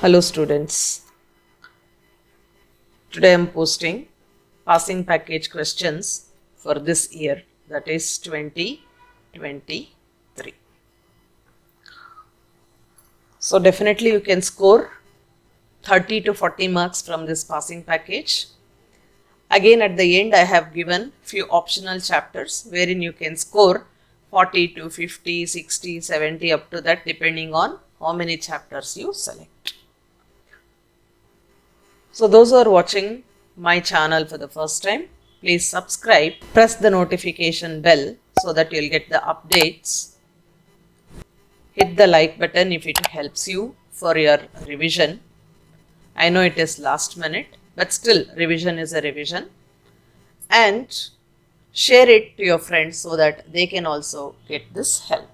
Hello students, today I am posting passing package questions for this year, that is 2023. So definitely you can score 30 to 40 marks from this passing package. Again at the end I have given few optional chapters wherein you can score 40 to 50, 60, 70 up to that depending on how many chapters you select. So those who are watching my channel for the first time, please subscribe, press the notification bell so that you'll get the updates. Hit the like button if it helps you for your revision. I know it is last minute, but still revision is a revision. And share it to your friends so that they can also get this help.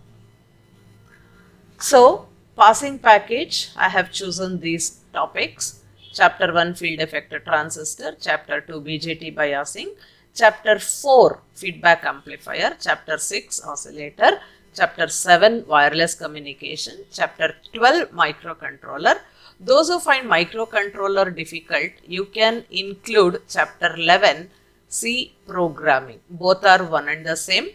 So, passing package, I have chosen these topics. Chapter 1 Field Effect Transistor, Chapter 2 BJT Biasing, Chapter 4 Feedback Amplifier, Chapter 6 Oscillator, Chapter 7 Wireless Communication, Chapter 12 Microcontroller. Those who find microcontroller difficult, you can include Chapter 11 C Programming. Both are one and the same.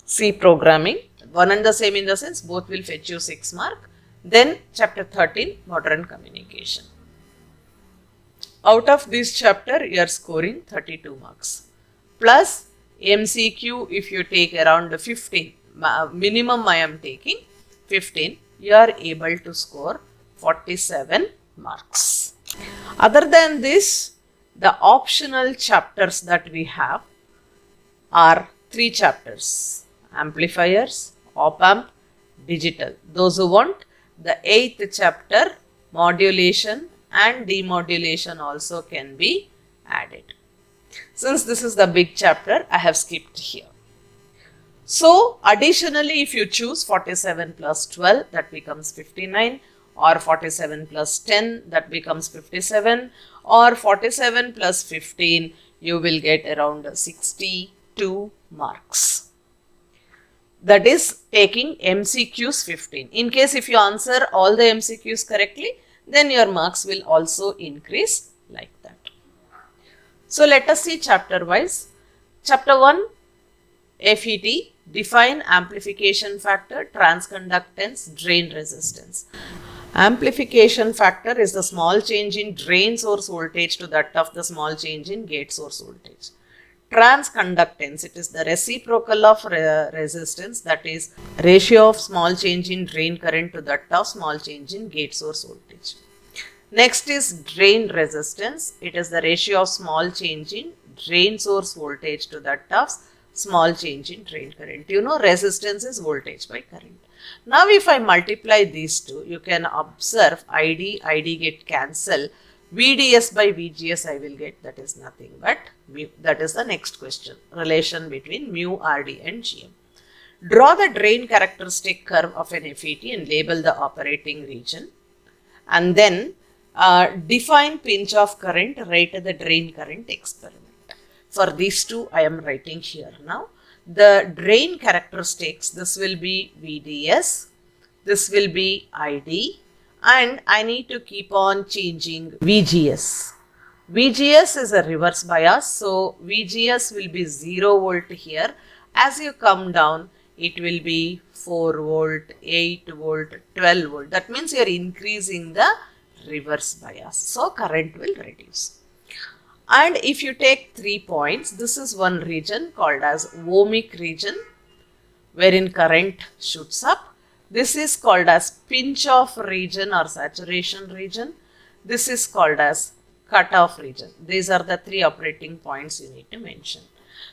C Programming, one and the same in the sense both will fetch you 6 marks. Then chapter 13 Modern Communication. Out of this chapter you are scoring 32 marks. Plus MCQ if you take around 15, minimum I am taking 15, you are able to score 47 marks. Other than this, the optional chapters that we have are 3 chapters: amplifiers, op-amp, digital. Those who want the 8th chapter, modulation and demodulation also can be added. Since this is the big chapter, I have skipped here. So additionally, if you choose 47 plus 12, that becomes 59, or 47 plus 10, that becomes 57, or 47 plus 15, you will get around 62 marks. That is taking MCQs 15. In case if you answer all the MCQs correctly, then your marks will also increase like that. So let us see chapter wise. Chapter 1 FET, define amplification factor, transconductance, drain resistance. Amplification factor is the small change in drain source voltage to that of the small change in gate source voltage. Transconductance, it is the reciprocal of resistance, that is ratio of small change in drain current to that of small change in gate source voltage. Next is drain resistance, it is the ratio of small change in drain source voltage to that of small change in drain current. You know, resistance is voltage by current. Now if I multiply these two, you can observe ID get cancel. VDS by VGS I will get, that is nothing but mu. That is the next question, relation between mu, RD and GM. Draw the drain characteristic curve of an FET and label the operating region, and then define pinch off current, write the drain current experiment. For these two I am writing here now. The drain characteristics, this will be VDS, this will be ID, and I need to keep on changing VGS. VGS is a reverse bias, so VGS will be 0 volt here. As you come down, it will be 4 volt, 8 volt, 12 volt. That means you are increasing the reverse bias, so current will reduce. And if you take 3 points, this is one region called as ohmic region, wherein current shoots up. This is called as pinch off region or saturation region. This is called as cut off region. These are the 3 operating points you need to mention.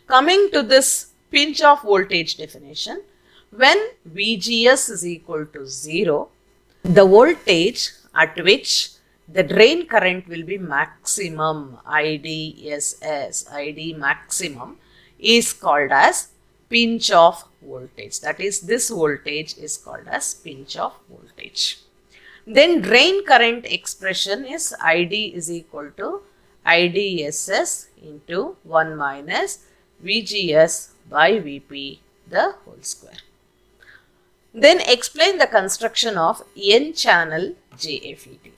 Coming to this pinch off voltage definition, when VGS is equal to 0, the voltage at which the drain current will be maximum, IDSS, ID maximum, is called as pinch off voltage. That is, this voltage is called as pinch off voltage. Then drain current expression is ID is equal to IDSS into 1 minus VGS by VP the whole square. Then explain the construction of N-channel JFET.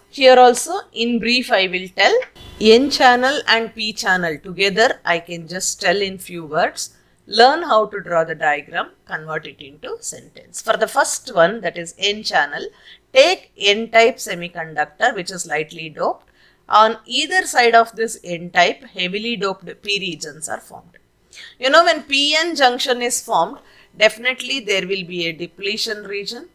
Here also in brief I will tell. N-channel and P-channel together I can just tell in few words. Learn how to draw the diagram, convert it into sentence. For the first one, that is N-channel, take N-type semiconductor which is lightly doped. On either side of this N-type, heavily doped P regions are formed. You know, when PN junction is formed, definitely there will be a depletion region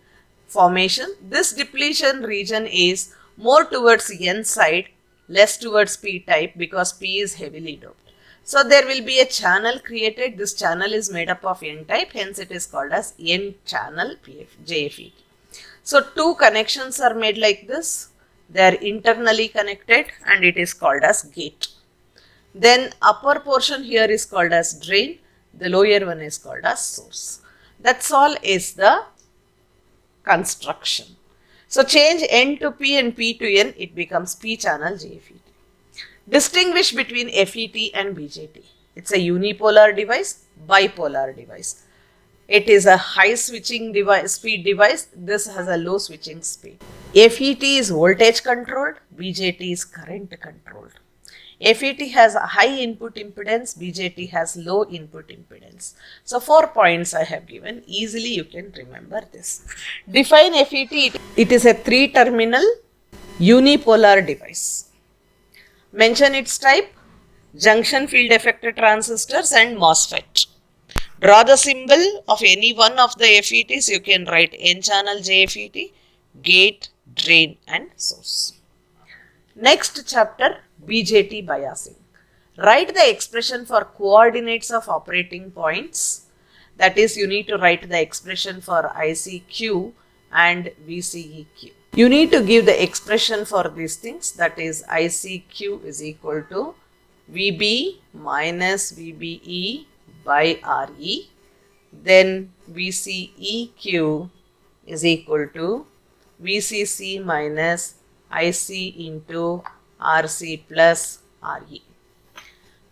formation. This depletion region is more towards N side, less towards P type because P is heavily doped. So there will be a channel created. This channel is made up of N type, hence it is called as N channel JFET. So two connections are made like this. They are internally connected and it is called as gate. Then upper portion here is called as drain. The lower one is called as source. That's all is the construction. So change N to P and P to N, it becomes P channel JFET. Distinguish between FET and BJT. It's a unipolar device, bipolar device. It is a high switching device, speed device. This has a low switching speed. FET is voltage controlled, BJT is current controlled. FET has a high input impedance, BJT has low input impedance. So 4 points I have given. Easily you can remember this. Define FET. It is a 3-terminal unipolar device. Mention its type, junction field effector transistors and MOSFET. Draw the symbol of any one of the FETs. You can write N-channel JFET, gate, drain and source. Next chapter, BJT biasing. Write the expression for coordinates of operating points. That is, you need to write the expression for ICQ and VCEQ. You need to give the expression for these things. That is, ICQ is equal to VB minus VBE by RE. Then VCEQ is equal to VCC minus IC into RC plus RE.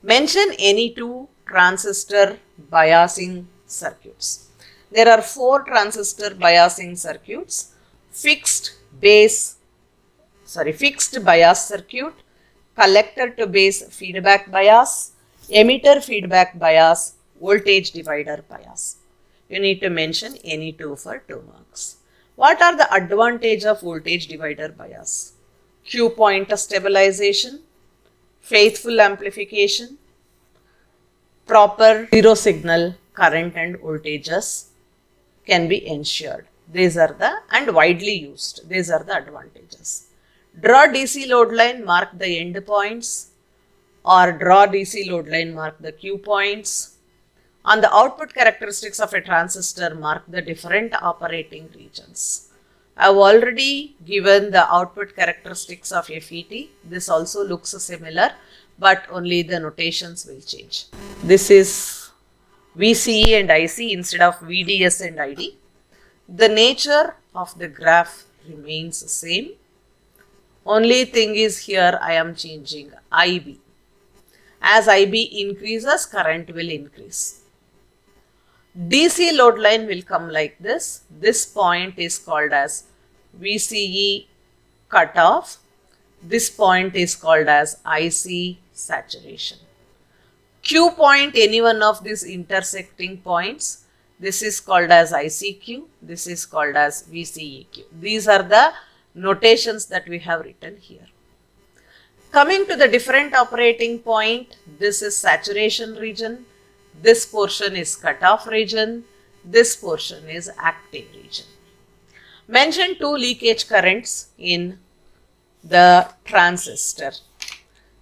Mention any two transistor biasing circuits. There are 4 transistor biasing circuits. Fixed bias circuit, collector to base feedback bias, emitter feedback bias, voltage divider bias. You need to mention any two for 2 marks. What are the advantages of voltage divider bias? Q point stabilization, faithful amplification, proper zero signal current and voltages can be ensured. These are the, and widely used. These are the advantages. Draw DC load line, mark the end points, or draw DC load line, mark the Q points. On the output characteristics of a transistor, mark the different operating regions. I have already given the output characteristics of FET. This also looks similar, but only the notations will change. This is VCE and IC instead of VDS and ID. The nature of the graph remains the same. Only thing is here I am changing IB. As IB increases, current will increase. DC load line will come like this. This point is called as VCE cutoff. This point is called as IC saturation. Q point, any one of these intersecting points, this is called as ICQ, this is called as VCEQ. These are the notations that we have written here. Coming to the different operating point, this is saturation region, this portion is cutoff region, this portion is active region. Mention 2 leakage currents in the transistor.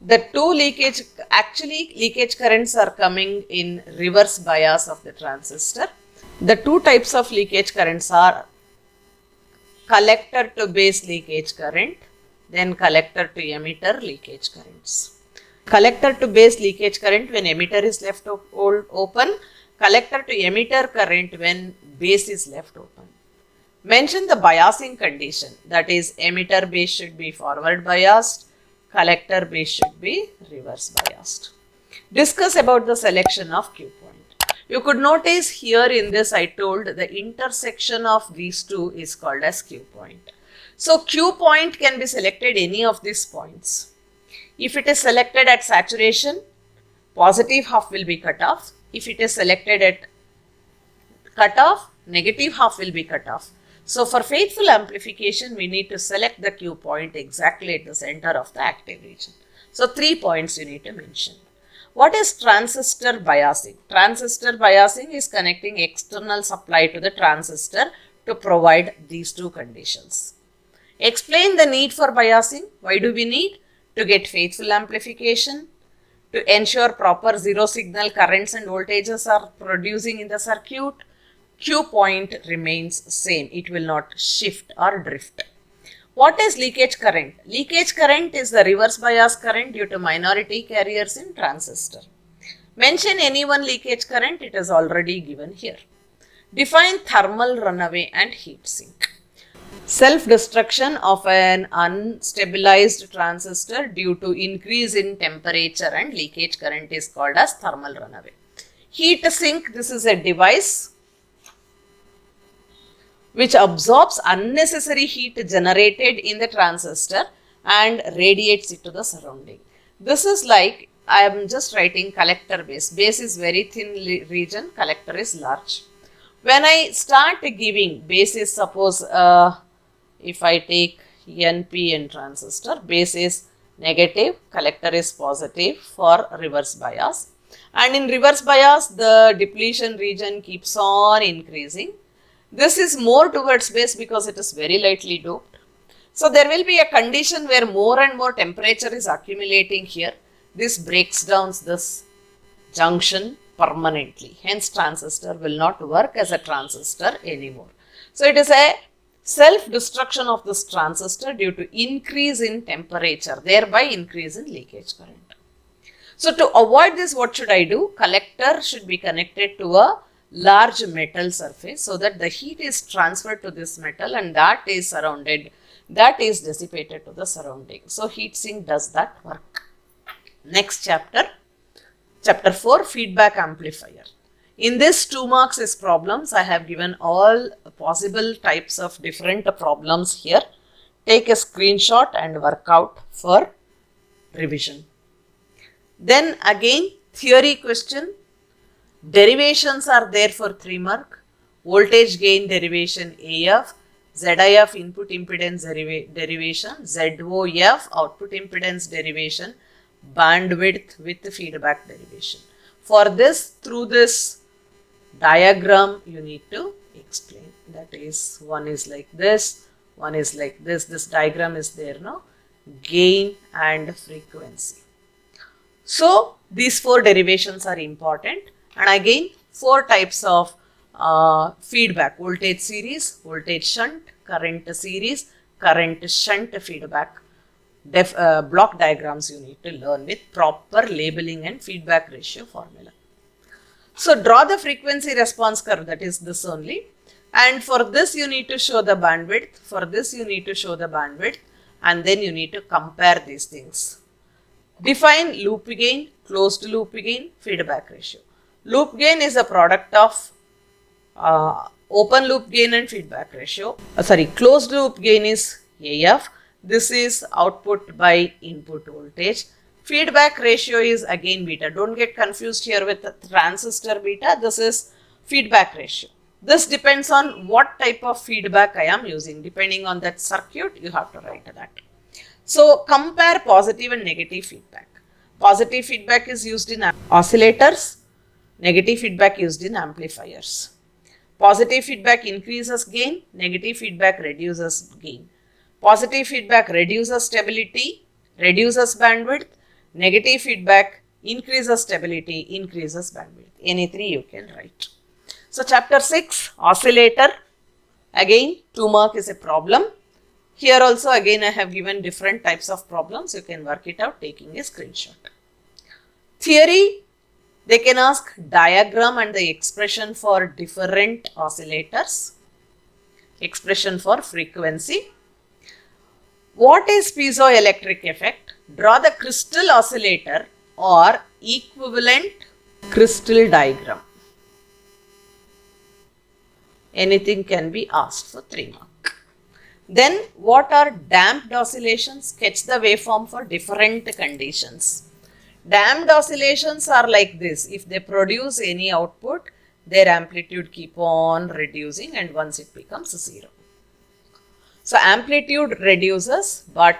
The 2 leakage currents are coming in reverse bias of the transistor. The 2 types of leakage currents are collector to base leakage current, then collector to emitter leakage currents. Collector to base leakage current when emitter is left open, collector to emitter current when base is left open. Mention the biasing condition, that is, emitter base should be forward biased, collector base should be reverse biased. Discuss about the selection of Q point. You could notice here in this I told the intersection of these two is called as Q point. So Q point can be selected any of these points. If it is selected at saturation, positive half will be cut off. If it is selected at cutoff, negative half will be cut off. So for faithful amplification, we need to select the Q point exactly at the center of the active region. So 3 points you need to mention. What is transistor biasing? Transistor biasing is connecting external supply to the transistor to provide these two conditions. Explain the need for biasing. Why do we need? To get faithful amplification, to ensure proper zero signal currents and voltages are producing in the circuit. Q point remains same. It will not shift or drift. What is leakage current? Leakage current is the reverse bias current due to minority carriers in transistor. Mention any one leakage current, it is already given here. Define thermal runaway and heat sink. Self-destruction of an unstabilized transistor due to increase in temperature and leakage current is called as thermal runaway. Heat sink, this is a device which absorbs unnecessary heat generated in the transistor and radiates it to the surrounding. This is like, I am just writing collector base. Base is very thin region, collector is large. When I start giving base is suppose, if I take NPN transistor, base is negative, collector is positive for reverse bias. And in reverse bias, the depletion region keeps on increasing. This is more towards base because it is very lightly doped. So there will be a condition where more and more temperature is accumulating here. This breaks down this junction permanently. Hence transistor will not work as a transistor anymore. So it is a self-destruction of this transistor due to increase in temperature, thereby increase in leakage current. So to avoid this, what should I do? Collector should be connected to a large metal surface so that the heat is transferred to this metal and that is surrounded, that is dissipated to the surrounding. So heat sink does that work. Next chapter, chapter 4, feedback amplifier. In this 2 marks is problems. I have given all possible types of different problems here. Take a screenshot and work out for revision. Then again theory question. Derivations are there for 3 mark. Voltage gain derivation AF, ZIF input impedance derivation, ZOF output impedance derivation, bandwidth with feedback derivation. For this, through this diagram you need to explain. That is, one is like this, one is like this. This diagram is there now. Gain and frequency. So these 4 derivations are important. And again 4 types of feedback: voltage series, voltage shunt, current series, current shunt feedback. Block diagrams you need to learn with proper labeling and feedback ratio formula. So draw the frequency response curve, that is this only. And for this you need to show the bandwidth, for this you need to show the bandwidth, and then you need to compare these things. Define loop gain, closed loop gain, feedback ratio. Loop gain is a product of open loop gain and feedback ratio. Closed loop gain is AF. This is output by input voltage. Feedback ratio is again beta. Don't get confused here with the transistor beta. This is feedback ratio. This depends on what type of feedback I am using. Depending on that circuit, you have to write that. So compare positive and negative feedback. Positive feedback is used in oscillators. Negative feedback used in amplifiers. Positive feedback increases gain, negative feedback reduces gain. Positive feedback reduces stability, reduces bandwidth. Negative feedback increases stability, increases bandwidth. Any 3 you can write. So chapter 6, oscillator. Again 2 mark is a problem. Here also again I have given different types of problems. You can work it out taking a screenshot. Theory. They can ask diagram and the expression for different oscillators, expression for frequency. What is piezoelectric effect? Draw the crystal oscillator or equivalent crystal diagram. Anything can be asked for 3 mark. Then what are damped oscillations? Sketch the waveform for different conditions. Damped oscillations are like this. If they produce any output, their amplitude keep on reducing and once it becomes 0. So amplitude reduces but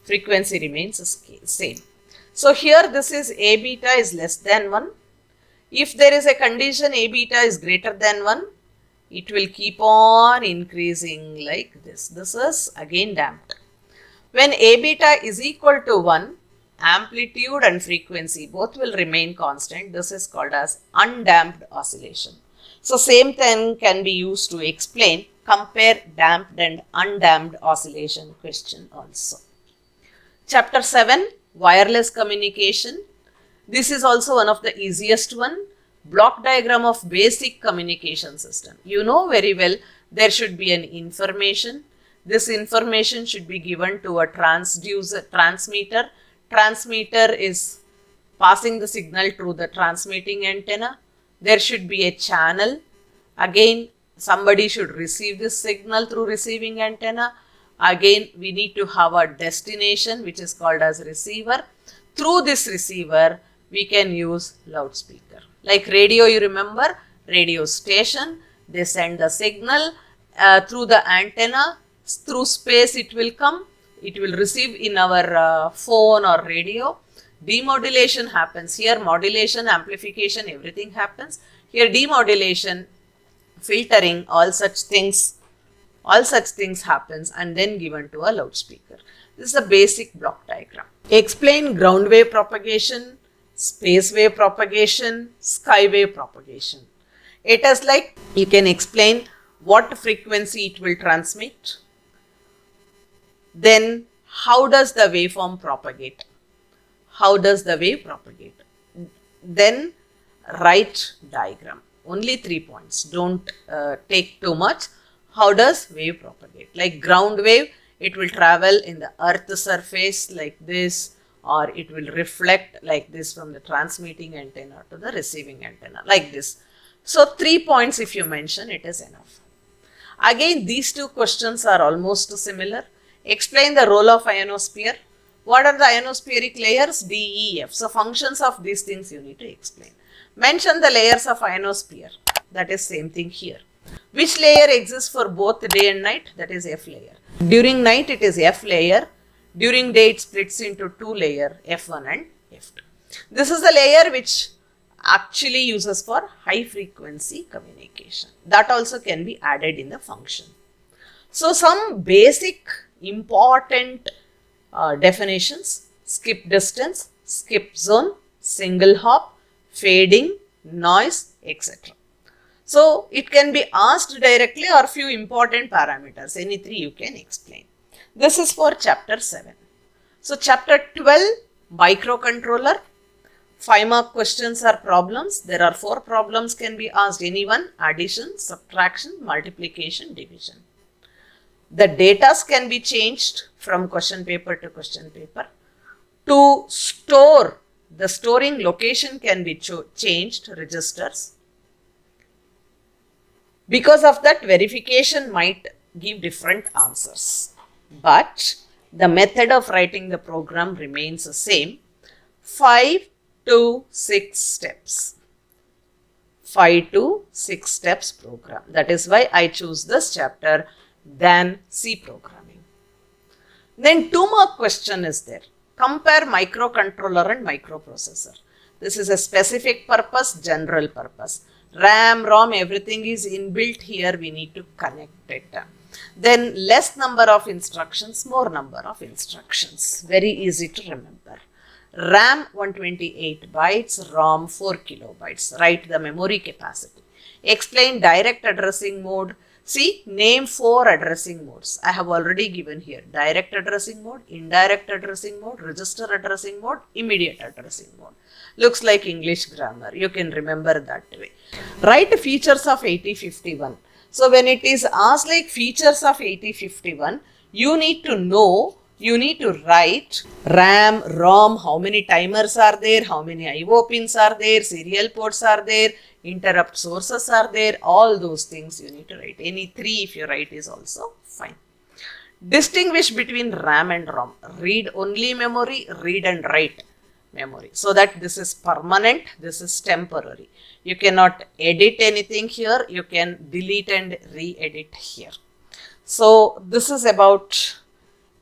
frequency remains the same. So here this is A beta is less than 1. If there is a condition A beta is greater than 1, it will keep on increasing like this. This is again damped. When A beta is equal to 1, amplitude and frequency both will remain constant. This is called as undamped oscillation. So same thing can be used to explain compare damped and undamped oscillation question also. Chapter 7, wireless communication. This is also one of the easiest one. Block diagram of basic communication system. You know very well there should be an information. This information should be given to a transmitter. Transmitter is passing the signal through the transmitting antenna. There should be a channel. Again, somebody should receive this signal through receiving antenna. Again, we need to have a destination which is called as receiver. Through this receiver, we can use loudspeaker. Like radio, you remember, radio station, they send the signal through the antenna, through space it will come, it will receive in our phone or radio. Demodulation happens here, modulation, amplification, everything happens. Here demodulation, filtering, all such things happens and then given to a loudspeaker. This is the basic block diagram. Explain ground wave propagation, space wave propagation, sky wave propagation. It is like you can explain what frequency it will transmit. Then how does the waveform propagate? How does the wave propagate? Then write diagram. Only 3 points. Don't take too much. How does wave propagate? Like ground wave, it will travel in the earth surface like this, or it will reflect like this from the transmitting antenna to the receiving antenna like this. So 3 points if you mention, it is enough. Again, these two questions are almost similar. Explain the role of ionosphere. What are the ionospheric layers? D, E, F. So functions of these things you need to explain. Mention the layers of ionosphere. That is same thing here. Which layer exists for both day and night? That is F layer. During night it is F layer. During day it splits into 2 layers, F1 and F2. This is the layer which actually uses for high frequency communication. That also can be added in the function. So some basic important definitions: skip distance, skip zone, single hop, fading, noise, etc. So it can be asked directly or few important parameters. Any 3 you can explain. This is for chapter 7. So chapter 12, microcontroller. 5 mark questions are problems. There are 4 problems can be asked. Any one: addition, subtraction, multiplication, division. The data can be changed from question paper to question paper. To store, the storing location can be changed, registers. Because of that, verification might give different answers. But the method of writing the program remains the same. 5 to 6 steps. 5 to 6 steps program. That is why I choose this chapter than C programming. Then 2 mark question is there. Compare microcontroller and microprocessor. This is a specific purpose, general purpose. RAM, ROM, everything is inbuilt here. We need to connect it. Then less number of instructions, more number of instructions. Very easy to remember. RAM 128 bytes, ROM 4 kilobytes. Write the memory capacity. Explain direct addressing mode. See, name 4 addressing modes. I have already given here. Direct addressing mode, indirect addressing mode, register addressing mode, immediate addressing mode. Looks like English grammar. You can remember that way. Write features of 8051. So when it is asked like features of 8051, you need to know you need to write RAM, ROM, how many timers are there, how many IO pins are there, serial ports are there, interrupt sources are there, all those things you need to write. Any 3 if you write is also fine. Distinguish between RAM and ROM. Read only memory, read and write memory. So that this is permanent, this is temporary. You cannot edit anything here, you can delete and re-edit here. So this is about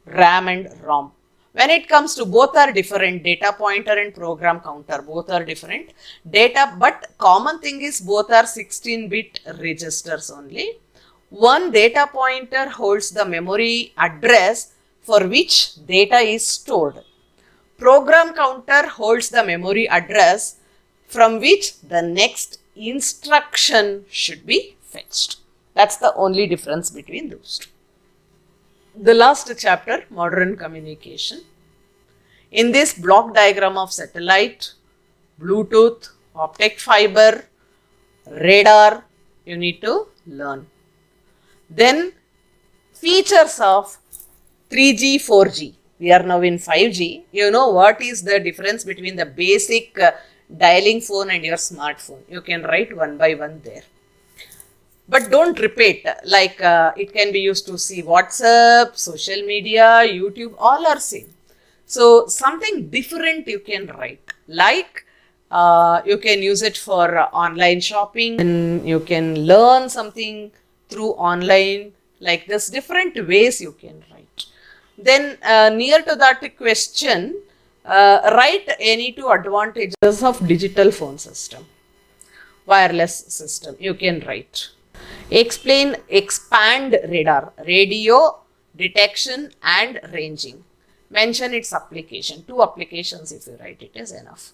RAM and ROM. When it comes to both are different, data pointer and program counter, both are different. Data, but common thing is both are 16-bit registers only. One data pointer holds the memory address for which data is stored. Program counter holds the memory address from which the next instruction should be fetched. That's the only difference between those two. The last chapter, modern communication. In this block diagram of satellite, Bluetooth, optic fiber, radar, you need to learn. Then features of 3G, 4G. We are now in 5G. You know what is the difference between the basic dialing phone and your smartphone. You can write one by one there. But don't repeat, like it can be used to see WhatsApp, social media, YouTube, all are same. So something different you can write, like you can use it for online shopping, and you can learn something through online, like this different ways you can write. Then near to that question, write any 2 advantages of digital phone system, wireless system, you can write. Explain, expand radar, radio, detection and ranging. Mention its application. 2 applications if you write it is enough.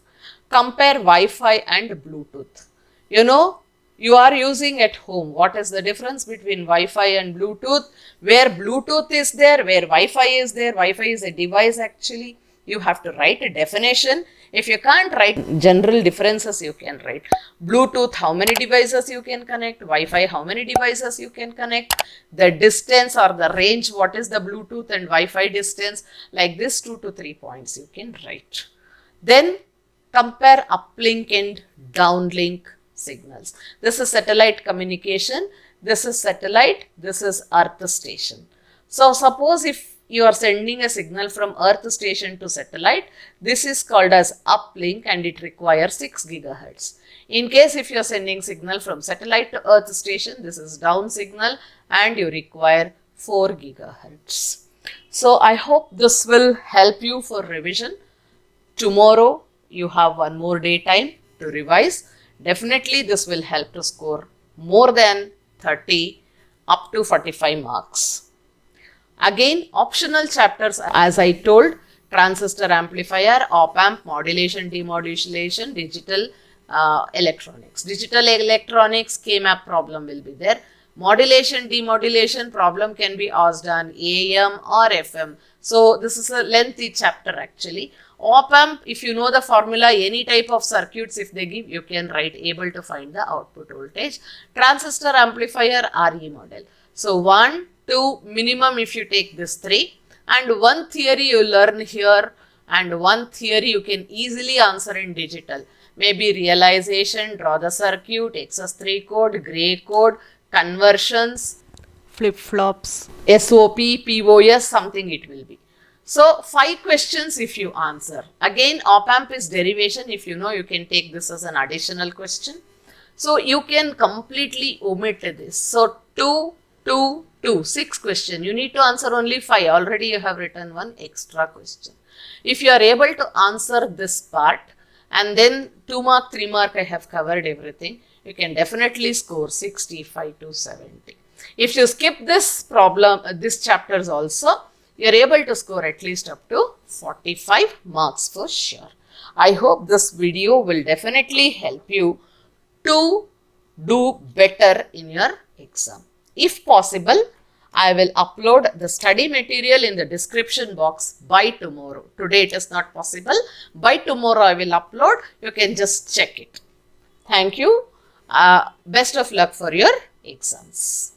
Compare Wi-Fi and Bluetooth. You know, you are using at home. What is the difference between Wi-Fi and Bluetooth? Where Bluetooth is there, where Wi-Fi is there. Wi-Fi is a device actually. You have to write a definition. If you can't write general differences, you can write Bluetooth, how many devices you can connect, Wi-Fi, how many devices you can connect, the distance or the range, what is the Bluetooth and Wi-Fi distance, like this 2 to 3 points you can write. Then compare uplink and downlink signals. This is satellite communication, this is satellite, this is earth station. So suppose if you are sending a signal from earth station to satellite, this is called as uplink and it requires 6 gigahertz. In case if you are sending signal from satellite to earth station, this is down signal and you require 4 gigahertz. So I hope this will help you for revision. Tomorrow you have one more day time to revise. Definitely this will help to score more than 30 up to 45 marks. Again, optional chapters, as I told, transistor amplifier, op-amp, modulation, demodulation, digital electronics. Digital electronics, K-map problem will be there. Modulation, demodulation problem can be asked on AM or FM. So this is a lengthy chapter actually. Op-amp, if you know the formula, any type of circuits if they give, you can write able to find the output voltage. Transistor amplifier, RE model. So 1, 2 minimum if you take this 3, and 1 theory you learn here and 1 theory you can easily answer in digital. Maybe realization, draw the circuit, XS3 code, gray code, conversions, flip-flops, SOP, POS, something it will be. So 5 questions if you answer. Again, op-amp is derivation. If you know, you can take this as an additional question. So you can completely omit this. So 2, 6 questions. You need to answer only 5. Already you have written 1 extra question. If you are able to answer this part and then 2 mark, 3 mark, I have covered everything, you can definitely score 65 to 70. If you skip this problem, this chapters also, you are able to score at least up to 45 marks for sure. I hope this video will definitely help you to do better in your exam. If possible, I will upload the study material in the description box by tomorrow. Today it is not possible. By tomorrow I will upload. You can just check it. Thank you. Best of luck for your exams.